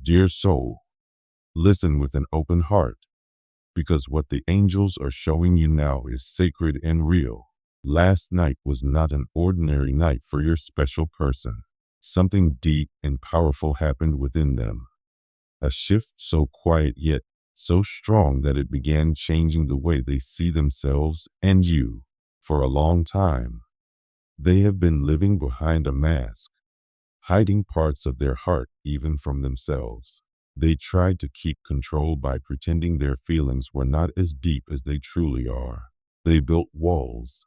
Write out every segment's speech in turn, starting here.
Dear soul, listen with an open heart, because what the angels are showing you now is sacred and real. Last night was not an ordinary night for your special person. Something deep and powerful happened within them. A shift so quiet yet so strong that it began changing the way they see themselves and you. For a long time, they have been living behind a mask, hiding parts of their heart even from themselves. They tried to keep control by pretending their feelings were not as deep as they truly are. They built walls,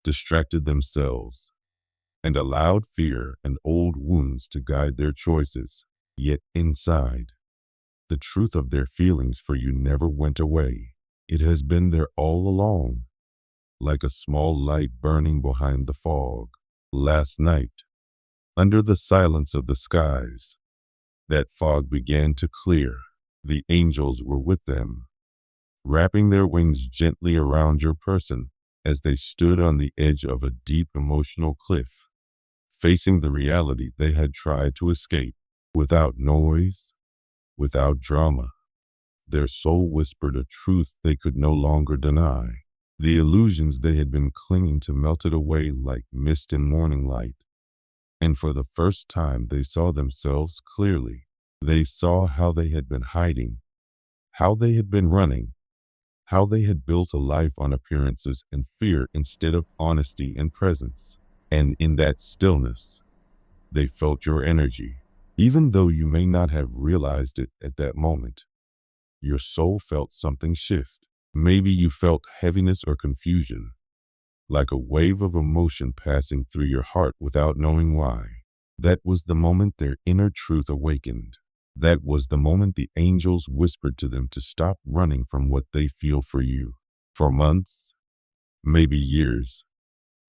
distracted themselves, and allowed fear and old wounds to guide their choices. Yet inside, the truth of their feelings for you never went away. It has been there all along, like a small light burning behind the fog. Last night, under the silence of the skies, that fog began to clear. The angels were with them, wrapping their wings gently around your person as they stood on the edge of a deep emotional cliff, facing the reality they had tried to escape. Without noise, without drama, their soul whispered a truth they could no longer deny. The illusions they had been clinging to melted away like mist in morning light. And for the first time, they saw themselves clearly. They saw how they had been hiding, how they had been running, how they had built a life on appearances and fear instead of honesty and presence. And in that stillness, they felt your energy. Even though you may not have realized it at that moment, your soul felt something shift. Maybe you felt heaviness or confusion, like a wave of emotion passing through your heart without knowing why. That was the moment their inner truth awakened. That was the moment the angels whispered to them to stop running from what they feel for you. For months, maybe years,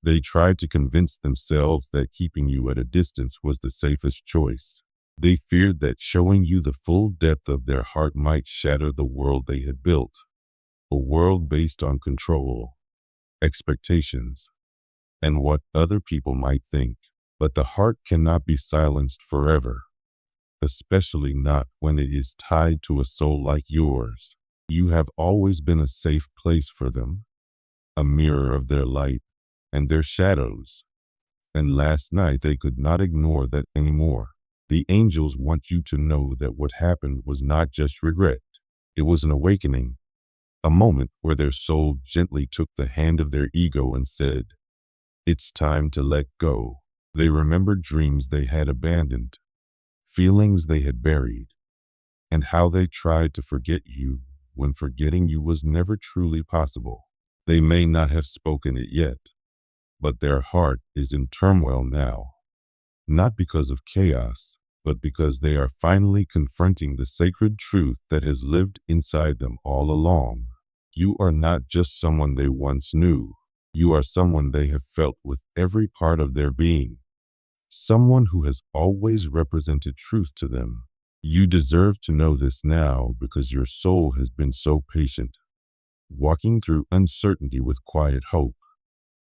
they tried to convince themselves that keeping you at a distance was the safest choice. They feared that showing you the full depth of their heart might shatter the world they had built, a world based on control, expectations, and what other people might think. But the heart cannot be silenced forever, especially not when it is tied to a soul like yours. You have always been a safe place for them, a mirror of their light and their shadows. And last night they could not ignore that anymore. The angels want you to know that what happened was not just regret. It was an awakening, a moment where their soul gently took the hand of their ego and said, "It's time to let go." They remembered dreams they had abandoned, feelings they had buried, and how they tried to forget you when forgetting you was never truly possible. They may not have spoken it yet, but their heart is in turmoil now, not because of chaos, but because they are finally confronting the sacred truth that has lived inside them all along. You are not just someone they once knew. You are someone they have felt with every part of their being. Someone who has always represented truth to them. You deserve to know this now because your soul has been so patient, walking through uncertainty with quiet hope,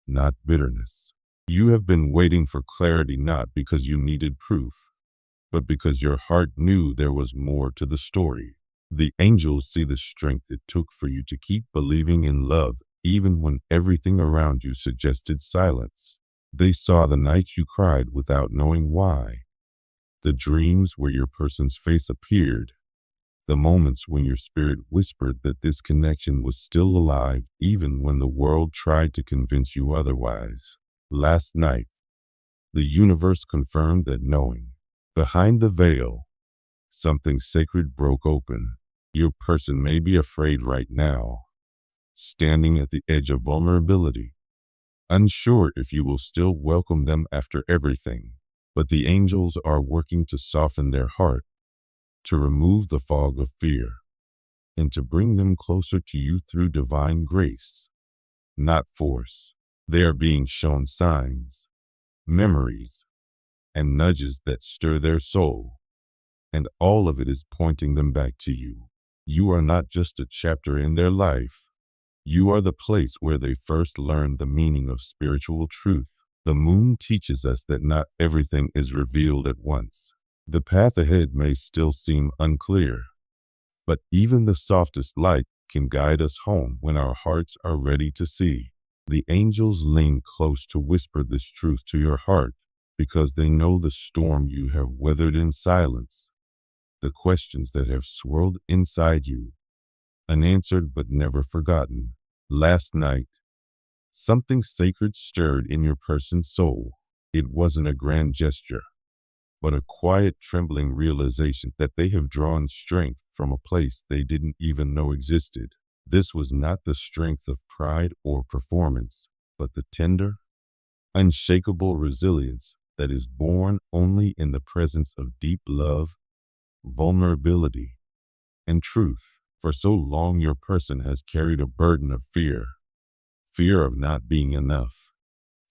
not bitterness. You have been waiting for clarity not because you needed proof, but because your heart knew there was more to the story. The angels see the strength it took for you to keep believing in love even when everything around you suggested silence. They saw the nights you cried without knowing why, the dreams where your person's face appeared, the moments when your spirit whispered that this connection was still alive even when the world tried to convince you otherwise. Last night, the universe confirmed that knowing, behind the veil, something sacred broke open. Your person may be afraid right now, standing at the edge of vulnerability, unsure if you will still welcome them after everything. But the angels are working to soften their heart, to remove the fog of fear, and to bring them closer to you through divine grace, not force. They are being shown signs, memories, and nudges that stir their soul, and all of it is pointing them back to you. You are not just a chapter in their life. You are the place where they first learned the meaning of spiritual truth. The moon teaches us that not everything is revealed at once. The path ahead may still seem unclear, but even the softest light can guide us home when our hearts are ready to see. The angels lean close to whisper this truth to your heart because they know the storm you have weathered in silence, the questions that have swirled inside you, unanswered but never forgotten. Last night, something sacred stirred in your person's soul. It wasn't a grand gesture, but a quiet, trembling realization that they have drawn strength from a place they didn't even know existed. This was not the strength of pride or performance, but the tender, unshakable resilience that is born only in the presence of deep love, vulnerability, and truth. For so long, your person has carried a burden of fear, fear of not being enough,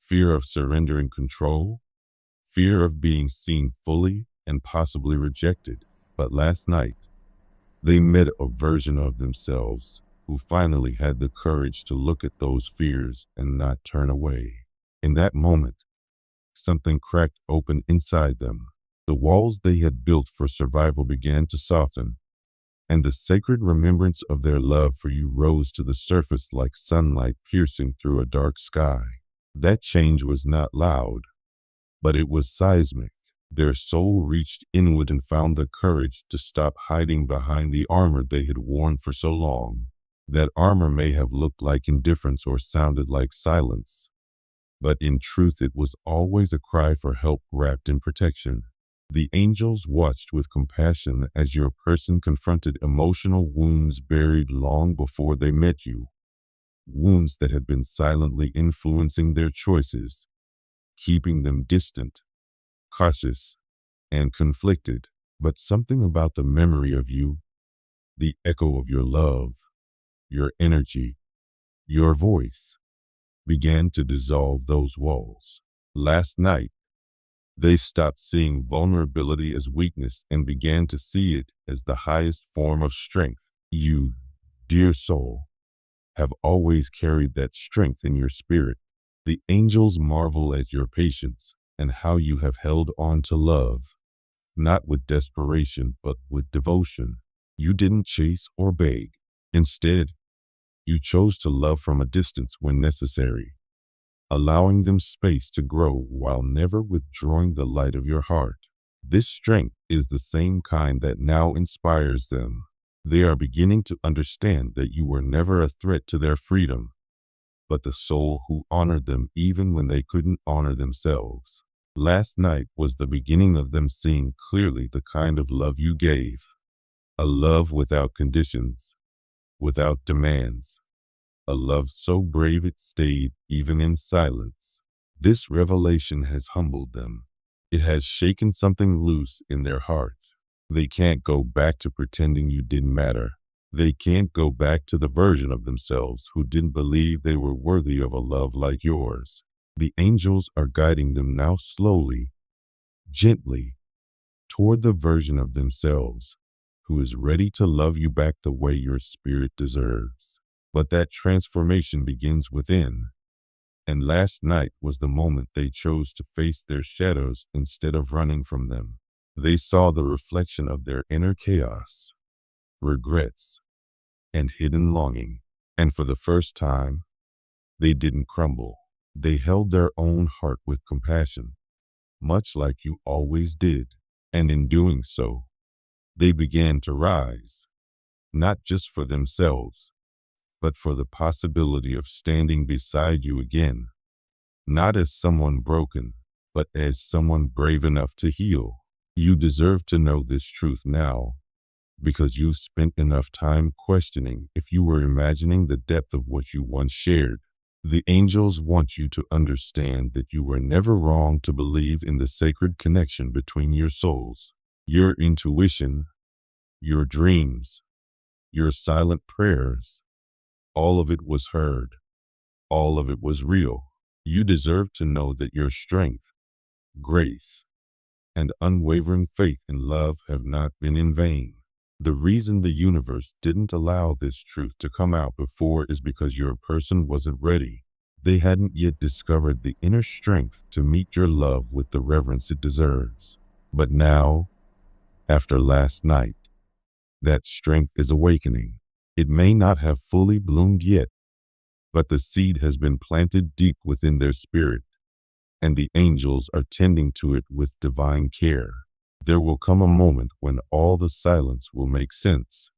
fear of surrendering control, fear of being seen fully and possibly rejected. But last night, they met a version of themselves who finally had the courage to look at those fears and not turn away. In that moment, something cracked open inside them. The walls they had built for survival began to soften, and the sacred remembrance of their love for you rose to the surface like sunlight piercing through a dark sky. That change was not loud, but it was seismic. Their soul reached inward and found the courage to stop hiding behind the armor they had worn for so long. That armor may have looked like indifference or sounded like silence, but in truth it was always a cry for help wrapped in protection. The angels watched with compassion as your person confronted emotional wounds buried long before they met you, wounds that had been silently influencing their choices, keeping them distant, cautious, and conflicted. But something about the memory of you, the echo of your love, your energy, your voice, began to dissolve those walls. Last night, they stopped seeing vulnerability as weakness and began to see it as the highest form of strength. You, dear soul, have always carried that strength in your spirit. The angels marvel at your patience and how you have held on to love, not with desperation, but with devotion. You didn't chase or beg. Instead, you chose to love from a distance when necessary, allowing them space to grow while never withdrawing the light of your heart. This strength is the same kind that now inspires them. They are beginning to understand that you were never a threat to their freedom, but the soul who honored them even when they couldn't honor themselves. Last night was the beginning of them seeing clearly the kind of love you gave, a love without conditions, without demands, a love so brave it stayed even in silence. This revelation has humbled them. It has shaken something loose in their heart. They can't go back to pretending you didn't matter. They can't go back to the version of themselves who didn't believe they were worthy of a love like yours. The angels are guiding them now slowly, gently, toward the version of themselves who is ready to love you back the way your spirit deserves. But that transformation begins within, and last night was the moment they chose to face their shadows instead of running from them. They saw the reflection of their inner chaos, regrets, and hidden longing, and for the first time, they didn't crumble. They held their own heart with compassion, much like you always did, and in doing so, they began to rise, not just for themselves, but for the possibility of standing beside you again, not as someone broken, but as someone brave enough to heal. You deserve to know this truth now, because you've spent enough time questioning if you were imagining the depth of what you once shared. The angels want you to understand that you were never wrong to believe in the sacred connection between your souls. Your intuition, your dreams, your silent prayers, all of it was heard. All of it was real. You deserve to know that your strength, grace, and unwavering faith in love have not been in vain. The reason the universe didn't allow this truth to come out before is because your person wasn't ready. They hadn't yet discovered the inner strength to meet your love with the reverence it deserves. But now, After last night, that strength is awakening. It may not have fully bloomed yet, but the seed has been planted deep within their spirit, and the angels are tending to it with divine care. There will come a moment when all the silence will make sense,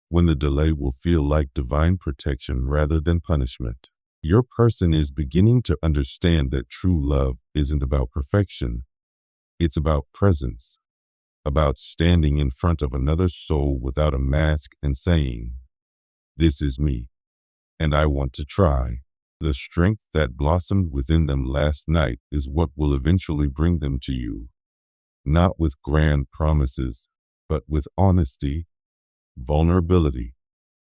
when the delay will feel like divine protection rather than punishment. Your person is beginning to understand that true love isn't about perfection. It's about presence, about standing in front of another soul without a mask and saying, "This is me, and I want to try." The strength that blossomed within them last night is what will eventually bring them to you, not with grand promises, but with honesty, vulnerability,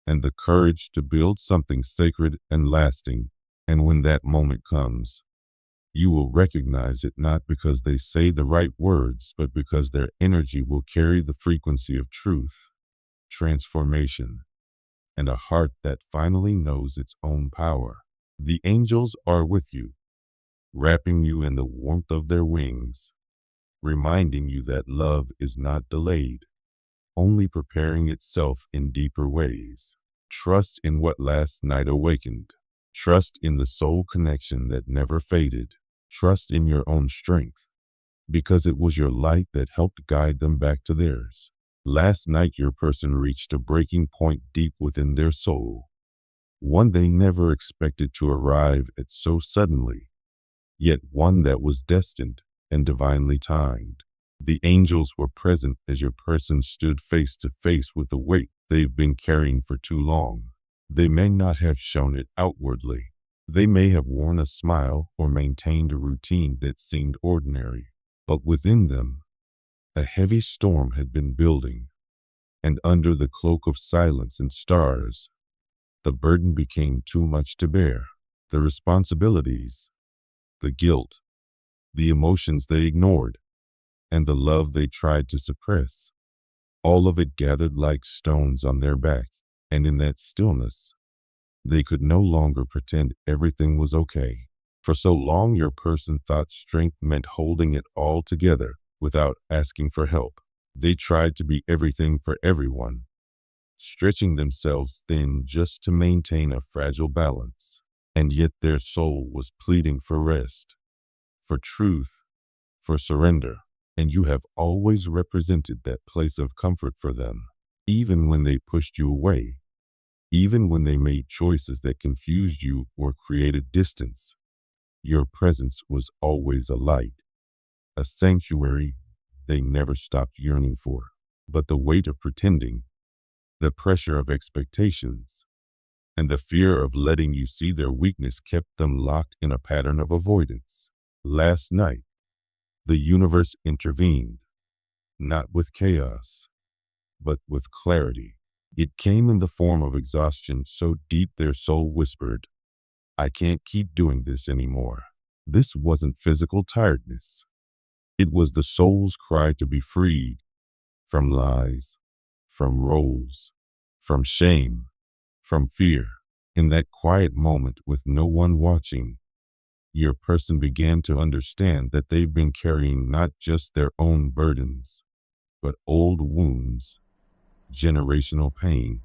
and the courage to build something sacred and lasting. And when that moment comes, you will recognize it not because they say the right words, but because their energy will carry the frequency of truth, transformation, and a heart that finally knows its own power. The angels are with you, wrapping you in the warmth of their wings, reminding you that love is not delayed, only preparing itself in deeper ways. Trust in what last night awakened. Trust in the soul connection that never faded. Trust in your own strength, because it was your light that helped guide them back to theirs. Last night, your person reached a breaking point deep within their soul, one they never expected to arrive at so suddenly, yet one that was destined and divinely timed. The angels were present as your person stood face to face with the weight they've been carrying for too long. They may not have shown it outwardly. They may have worn a smile or maintained a routine that seemed ordinary, but within them, a heavy storm had been building, and under the cloak of silence and stars, the burden became too much to bear. The responsibilities, the guilt, the emotions they ignored, and the love they tried to suppress, all of it gathered like stones on their back. And in that stillness, they could no longer pretend everything was okay. For so long, your person thought strength meant holding it all together without asking for help. They tried to be everything for everyone, stretching themselves thin just to maintain a fragile balance. And yet their soul was pleading for rest, for truth, for surrender. And you have always represented that place of comfort for them, even when they pushed you away, even when they made choices that confused you or created distance. Your presence was always a light, a sanctuary they never stopped yearning for. But the weight of pretending, the pressure of expectations, and the fear of letting you see their weakness kept them locked in a pattern of avoidance. Last night, the universe intervened, not with chaos, but with clarity. It came in the form of exhaustion so deep their soul whispered, "I can't keep doing this anymore." This wasn't physical tiredness. It was the soul's cry to be freed from lies, from roles, from shame, from fear. In that quiet moment with no one watching, your person began to understand that they've been carrying not just their own burdens, but old wounds, generational pain,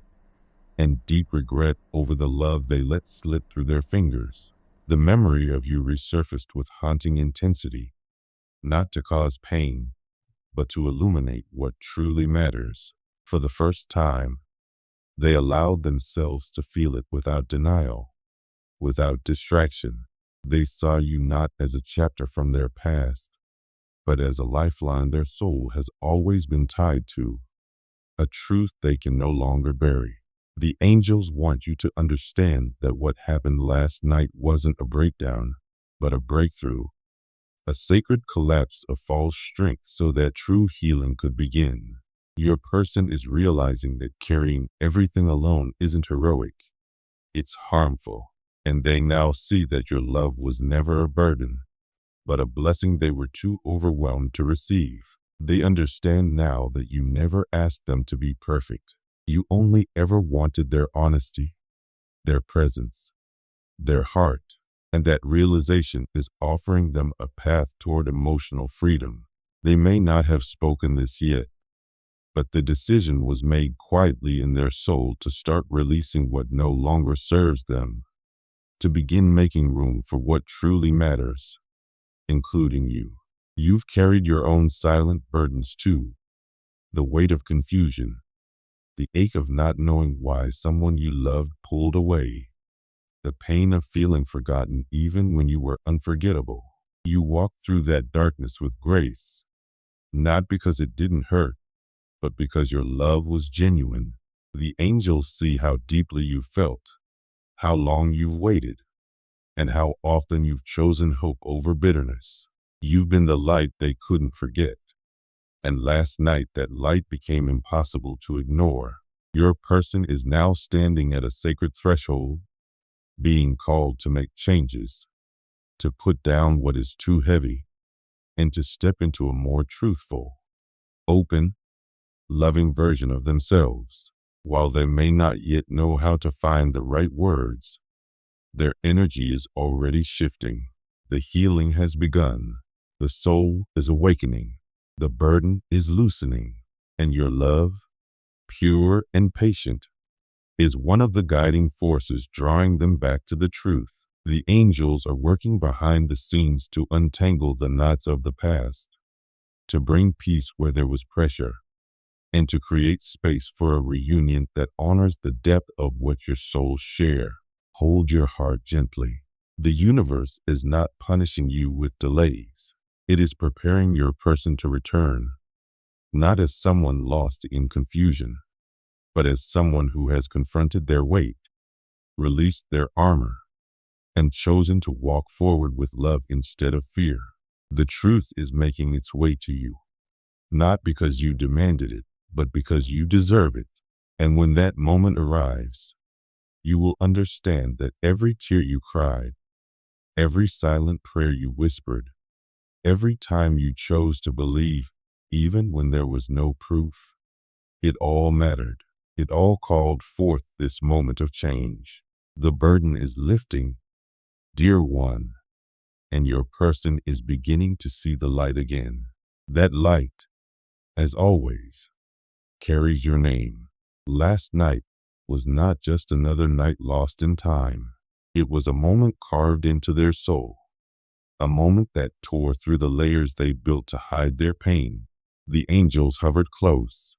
and deep regret over the love they let slip through their fingers. The memory of you resurfaced with haunting intensity, not to cause pain, but to illuminate what truly matters. For the first time, they allowed themselves to feel it without denial, without distraction. They saw you not as a chapter from their past, but as a lifeline their soul has always been tied to, a truth they can no longer bury. The angels want you to understand that what happened last night wasn't a breakdown, but a breakthrough, a sacred collapse of false strength so that true healing could begin. Your person is realizing that carrying everything alone isn't heroic, it's harmful. And they now see that your love was never a burden, but a blessing they were too overwhelmed to receive. They understand now that you never asked them to be perfect. You only ever wanted their honesty, their presence, their heart, and that realization is offering them a path toward emotional freedom. They may not have spoken this yet, But the decision was made quietly in their soul to start releasing what no longer serves them, to begin making room for what truly matters, including you. You've carried your own silent burdens too, the weight of confusion, the ache of not knowing why someone you loved pulled away, the pain of feeling forgotten even when you were unforgettable. You walked through that darkness with grace, not because it didn't hurt, but because your love was genuine. The angels see how deeply you felt, how long you've waited, and how often you've chosen hope over bitterness. You've been the light they couldn't forget. And last night that light became impossible to ignore. Your person is now standing at a sacred threshold, being called to make changes, to put down what is too heavy, and to step into a more truthful, open, loving version of themselves. While they may not yet know how to find the right words, their energy is already shifting. The healing has begun. The soul is awakening. The burden is loosening. And your love, pure and patient, is one of the guiding forces drawing them back to the truth. The angels are working behind the scenes to untangle the knots of the past, to bring peace where there was pressure, and to create space for a reunion that honors the depth of what your souls share. Hold your heart gently. The universe is not punishing you with delays. It is preparing your person to return, not as someone lost in confusion, but as someone who has confronted their weight, released their armor, and chosen to walk forward with love instead of fear. The truth is making its way to you, not because you demanded it, but because you deserve it. And when that moment arrives, you will understand that every tear you cried, every silent prayer you whispered, every time you chose to believe, even when there was no proof, it all mattered. It all called forth this moment of change. The burden is lifting, dear one, and your person is beginning to see the light again. That light, as always, carries your name. Last night was not just another night lost in time. It was a moment carved into their soul, a moment that tore through the layers they built to hide their pain. The angels hovered close,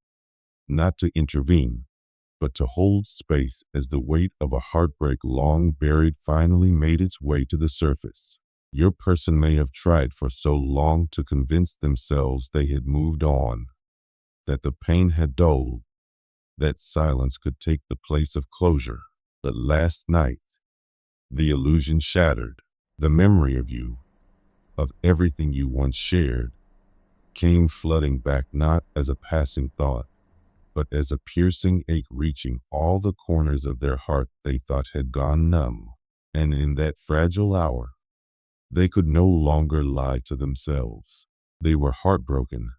not to intervene, but to hold space as the weight of a heartbreak long buried finally made its way to the surface. Your person may have tried for so long to convince themselves they had moved on, that the pain had dulled, that silence could take the place of closure. But last night, the illusion shattered. The memory of you, of everything you once shared, came flooding back not as a passing thought, but as a piercing ache reaching all the corners of their heart they thought had gone numb. And in that fragile hour, they could no longer lie to themselves. They were heartbroken,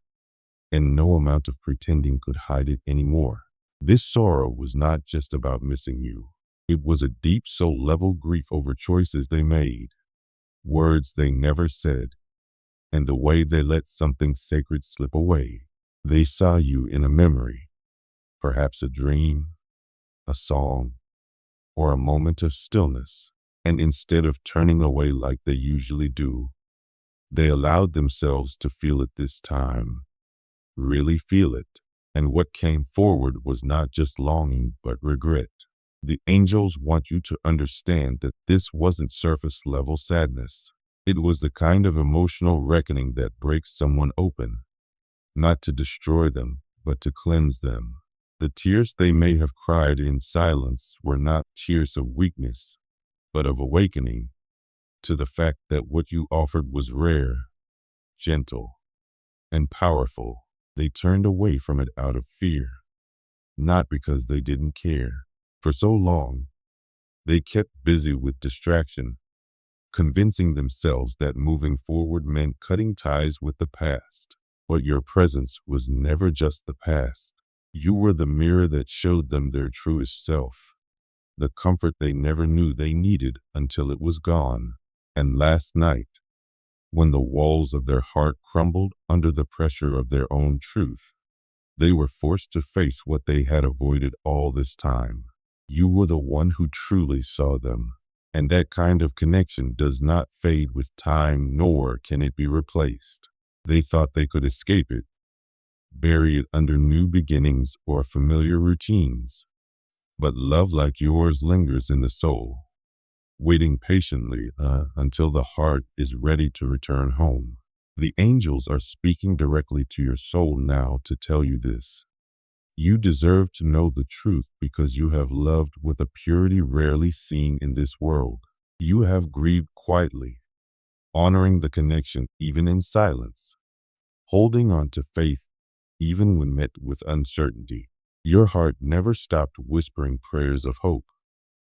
and no amount of pretending could hide it anymore. This sorrow was not just about missing you. It was a deep soul-level grief over choices they made, words they never said, and the way they let something sacred slip away. They saw you in a memory, perhaps a dream, a song, or a moment of stillness, and instead of turning away like they usually do, they allowed themselves to feel it this time, really feel it. And what came forward was not just longing, but regret. The angels want you to understand that this wasn't surface-level sadness. It was the kind of emotional reckoning that breaks someone open, not to destroy them, but to cleanse them. The tears they may have cried in silence were not tears of weakness, but of awakening to the fact that what you offered was rare, gentle, and powerful. They turned away from it out of fear, not because they didn't care. For so long, they kept busy with distraction, convincing themselves that moving forward meant cutting ties with the past. But your presence was never just the past. You were the mirror that showed them their truest self, the comfort they never knew they needed until it was gone. And last night, when the walls of their heart crumbled under the pressure of their own truth, They were forced to face what they had avoided all this time. You were the one who truly saw them. And that kind of connection does not fade with time, nor can it be replaced. They thought they could escape it, bury it under new beginnings or familiar routines. But love like yours lingers in the soul, waiting patiently until the heart is ready to return home. The angels are speaking directly to your soul now to tell you this. You deserve to know the truth because you have loved with a purity rarely seen in this world. You have grieved quietly, honoring the connection even in silence, holding on to faith even when met with uncertainty. Your heart never stopped whispering prayers of hope,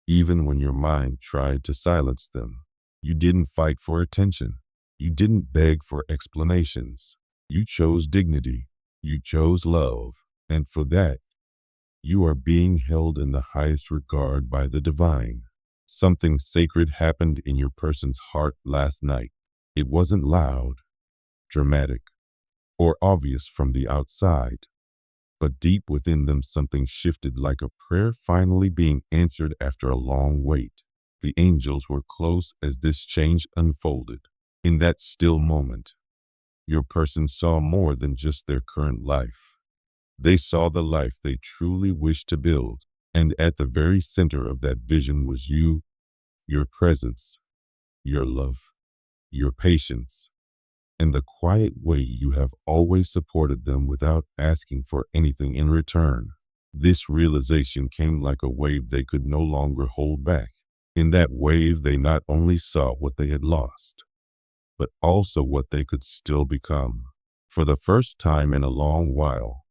even when your mind tried to silence them. You didn't fight for attention. You didn't beg for explanations. You chose dignity. You chose love. And for that, you are being held in the highest regard by the divine. Something sacred happened in your person's heart last night. It wasn't loud, dramatic, or obvious from the outside, but deep within them something shifted like a prayer finally being answered after a long wait. The angels were close as this change unfolded. In that still moment, your person saw more than just their current life. They saw the life they truly wished to build, and at the very center of that vision was you, your presence, your love, your patience, and the quiet way you have always supported them without asking for anything in return. This realization came like a wave they could no longer hold back. In that wave, they not only saw what they had lost, but also what they could still become. For the first time in a long while,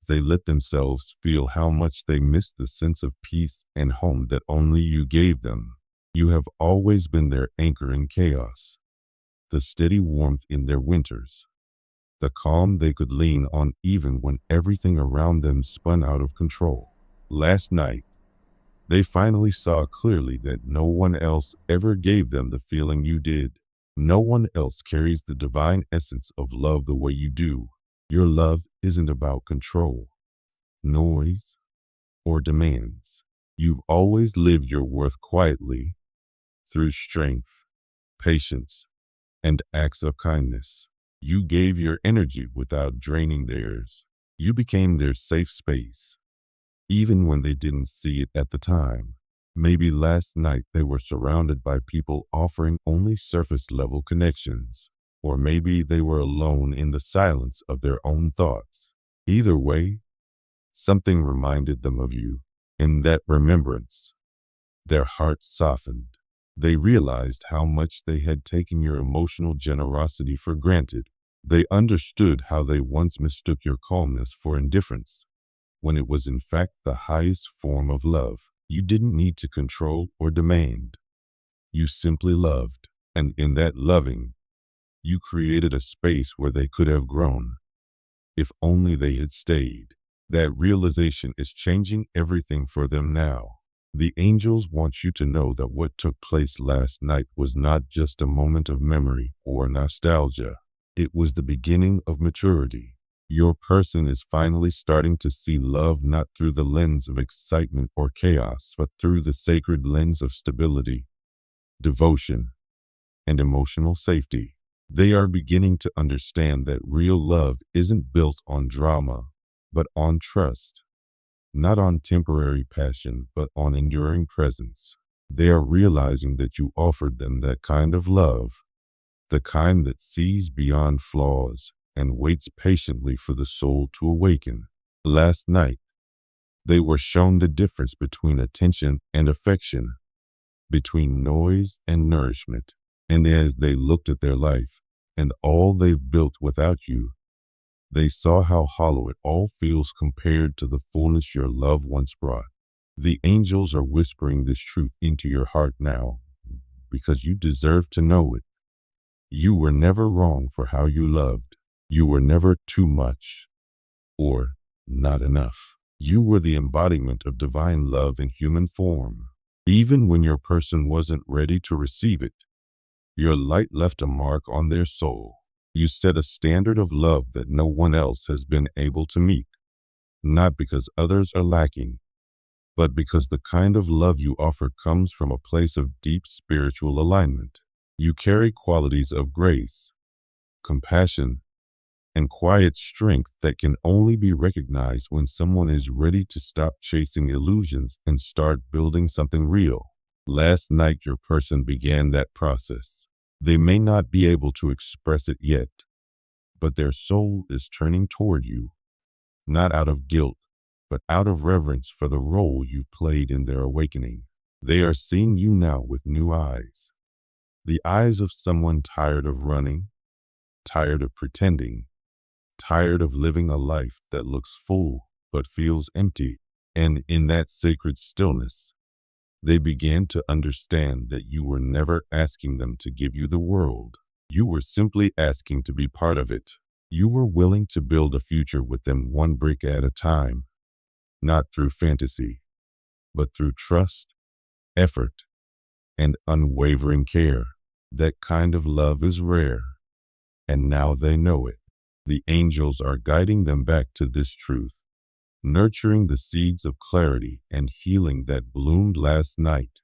they let themselves feel how much they missed the sense of peace and home that only you gave them. You have always been their anchor in chaos, the steady warmth in their winters, the calm they could lean on even when everything around them spun out of control. Last night, they finally saw clearly that no one else ever gave them the feeling you did. No one else carries the divine essence of love the way you do. Your love isn't about control, noise, or demands. You've always lived your worth quietly through strength, patience, and acts of kindness. You gave your energy without draining theirs. You became their safe space, even when they didn't see it at the time. Maybe last night they were surrounded by people offering only surface-level connections, or maybe they were alone in the silence of their own thoughts. Either way, something reminded them of you. In that remembrance, their hearts softened. They realized how much they had taken your emotional generosity for granted. They understood how they once mistook your calmness for indifference, when it was in fact the highest form of love. You didn't need to control or demand. You simply loved, and in that loving, you created a space where they could have grown, if only they had stayed. That realization is changing everything for them now. The angels want you to know that what took place last night was not just a moment of memory or nostalgia. It was the beginning of maturity. Your person is finally starting to see love not through the lens of excitement or chaos, but through the sacred lens of stability, devotion, and emotional safety. They are beginning to understand that real love isn't built on drama, but on trust. Not on temporary passion, but on enduring presence. They are realizing that you offered them that kind of love, the kind that sees beyond flaws and waits patiently for the soul to awaken. Last night, they were shown the difference between attention and affection, between noise and nourishment. And as they looked at their life and all they've built without you, they saw how hollow it all feels compared to the fullness your love once brought. The angels are whispering this truth into your heart now, because you deserve to know it. You were never wrong for how you loved. You were never too much or not enough. You were the embodiment of divine love in human form. Even when your person wasn't ready to receive it, your light left a mark on their soul. You set a standard of love that no one else has been able to meet. not because others are lacking, but because the kind of love you offer comes from a place of deep spiritual alignment. You carry qualities of grace, compassion, and quiet strength that can only be recognized when someone is ready to stop chasing illusions and start building something real. Last night, your person began that process. They may not be able to express it yet, but their soul is turning toward you, not out of guilt, but out of reverence for the role you've played in their awakening. They are seeing you now with new eyes, the eyes of someone tired of running, tired of pretending, tired of living a life that looks full but feels empty. And in that sacred stillness, they began to understand that you were never asking them to give you the world. You were simply asking to be part of it. You were willing to build a future with them one brick at a time, not through fantasy, but through trust, effort, and unwavering care. That kind of love is rare, and now they know it. The angels are guiding them back to this truth, nurturing the seeds of clarity and healing that bloomed last night,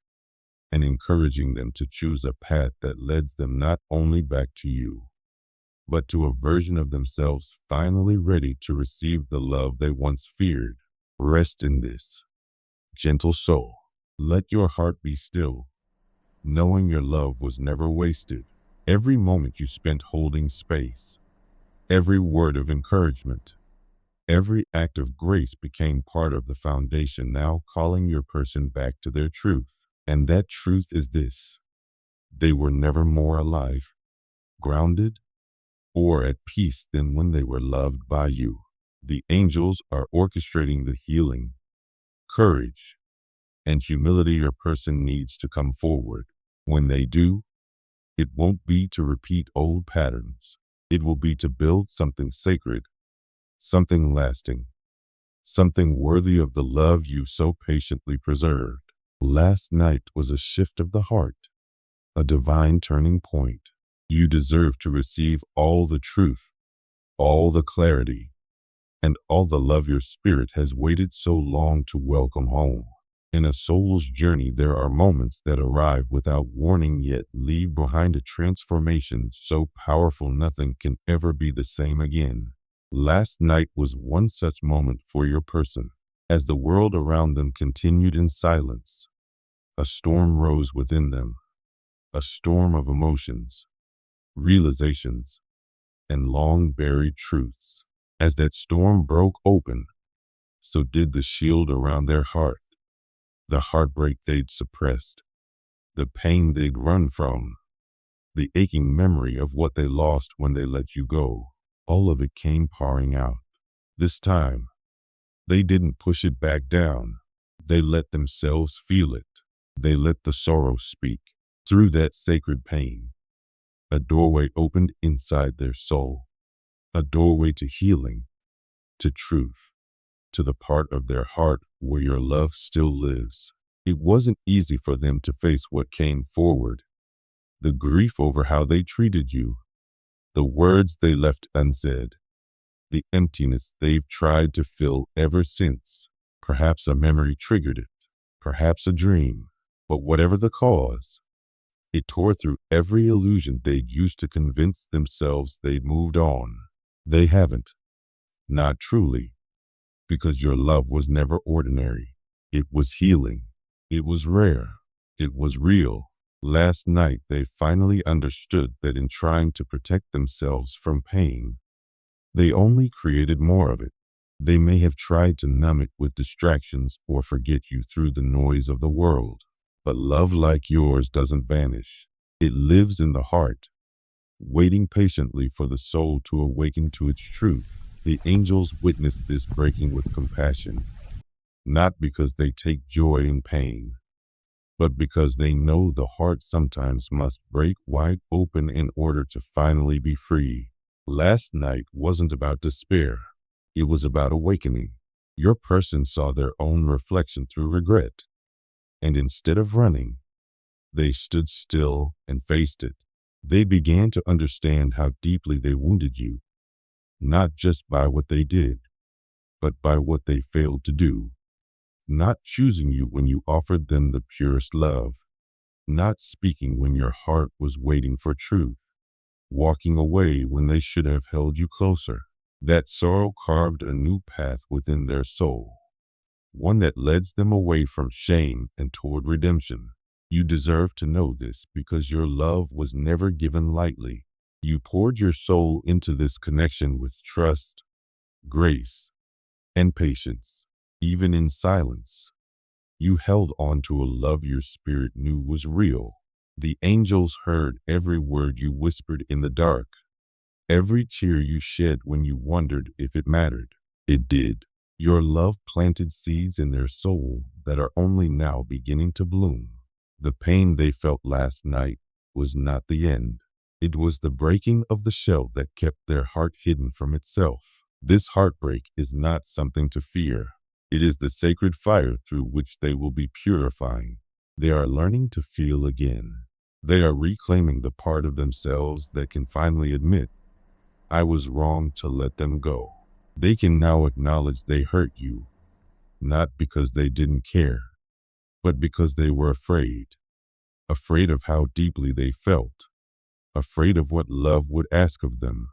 and encouraging them to choose a path that leads them not only back to you, but to a version of themselves finally ready to receive the love they once feared. Rest in this, gentle soul. Let your heart be still, knowing your love was never wasted. Every moment you spent holding space, every word of encouragement, every act of grace became part of the foundation now calling your person back to their truth. And that truth is this: they were never more alive, grounded, or at peace than when they were loved by you. The angels are orchestrating the healing, courage, and humility your person needs to come forward. When they do, it won't be to repeat old patterns. It will be to build something sacred, something lasting, something worthy of the love you so patiently preserved. Last night was a shift of the heart, a divine turning point. You deserve to receive all the truth, all the clarity, and all the love your spirit has waited so long to welcome home. In a soul's journey, there are moments that arrive without warning yet leave behind a transformation so powerful nothing can ever be the same again. Last night was one such moment for your person. As the world around them continued in silence, a storm rose within them, a storm of emotions, realizations, and long-buried truths. As that storm broke open, so did the shield around their heart, the heartbreak they'd suppressed, the pain they'd run from, the aching memory of what they lost when they let you go. All of it came pouring out. This time, they didn't push it back down. They let themselves feel it. They let the sorrow speak. Through that sacred pain, a doorway opened inside their soul, a doorway to healing, to truth, to the part of their heart where your love still lives. It wasn't easy for them to face what came forward, the grief over how they treated you, the words they left unsaid, the emptiness they've tried to fill ever since. Perhaps a memory triggered it, perhaps a dream, but whatever the cause, it tore through every illusion they'd used to convince themselves they'd moved on. They haven't, not truly, because your love was never ordinary. It was healing. It was rare. It was real. Last night, they finally understood that in trying to protect themselves from pain, they only created more of it. They may have tried to numb it with distractions or forget you through the noise of the world. But love like yours doesn't vanish. It lives in the heart, waiting patiently for the soul to awaken to its truth. The angels witness this breaking with compassion, not because they take joy in pain, but because they know the heart sometimes must break wide open in order to finally be free. Last night wasn't about despair. It was about awakening. Your person saw their own reflection through regret, and instead of running, they stood still and faced it. They began to understand how deeply they wounded you, not just by what they did, but by what they failed to do. Not choosing you when you offered them the purest love. Not speaking when your heart was waiting for truth. Walking away when they should have held you closer. That sorrow carved a new path within their soul, one that leads them away from shame and toward redemption. You deserve to know this because your love was never given lightly. You poured your soul into this connection with trust, grace, and patience. Even in silence, you held on to a love your spirit knew was real. The angels heard every word you whispered in the dark, every tear you shed when you wondered if it mattered. It did. Your love planted seeds in their soul that are only now beginning to bloom. The pain they felt last night was not the end. It was the breaking of the shell that kept their heart hidden from itself. This heartbreak is not something to fear. It is the sacred fire through which they will be purifying. They are learning to feel again. They are reclaiming the part of themselves that can finally admit, I was wrong to let them go. They can now acknowledge they hurt you, not because they didn't care, but because they were afraid. Afraid of how deeply they felt. Afraid of what love would ask of them.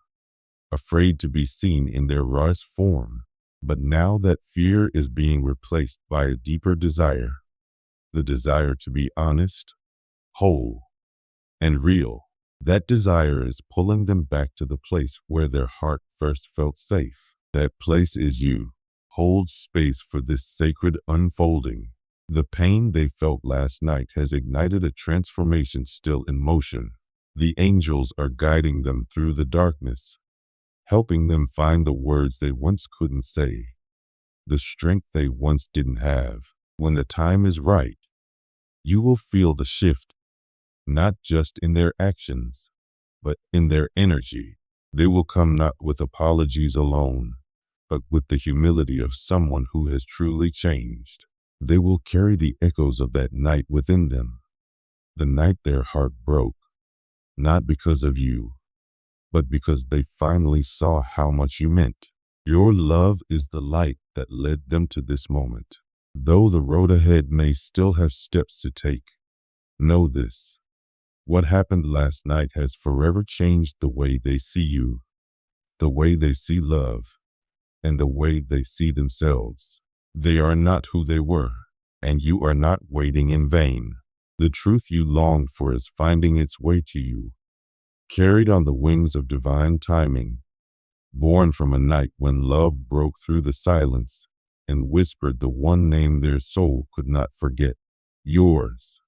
Afraid to be seen in their rawest form. But now that fear is being replaced by a deeper desire, the desire to be honest, whole, and real. That desire is pulling them back to the place where their heart first felt safe. That place is you. Hold space for this sacred unfolding. The pain they felt last night has ignited a transformation still in motion. The angels are guiding them through the darkness, helping them find the words they once couldn't say, the strength they once didn't have. When the time is right, you will feel the shift, not just in their actions, but in their energy. They will come not with apologies alone, but with the humility of someone who has truly changed. They will carry the echoes of that night within them, the night their heart broke, not because of you, but because they finally saw how much you meant. Your love is the light that led them to this moment. Though the road ahead may still have steps to take, know this. What happened last night has forever changed the way they see you, the way they see love, and the way they see themselves. They are not who they were, and you are not waiting in vain. The truth you longed for is finding its way to you, carried on the wings of divine timing, born from a night when love broke through the silence and whispered the one name their soul could not forget, yours.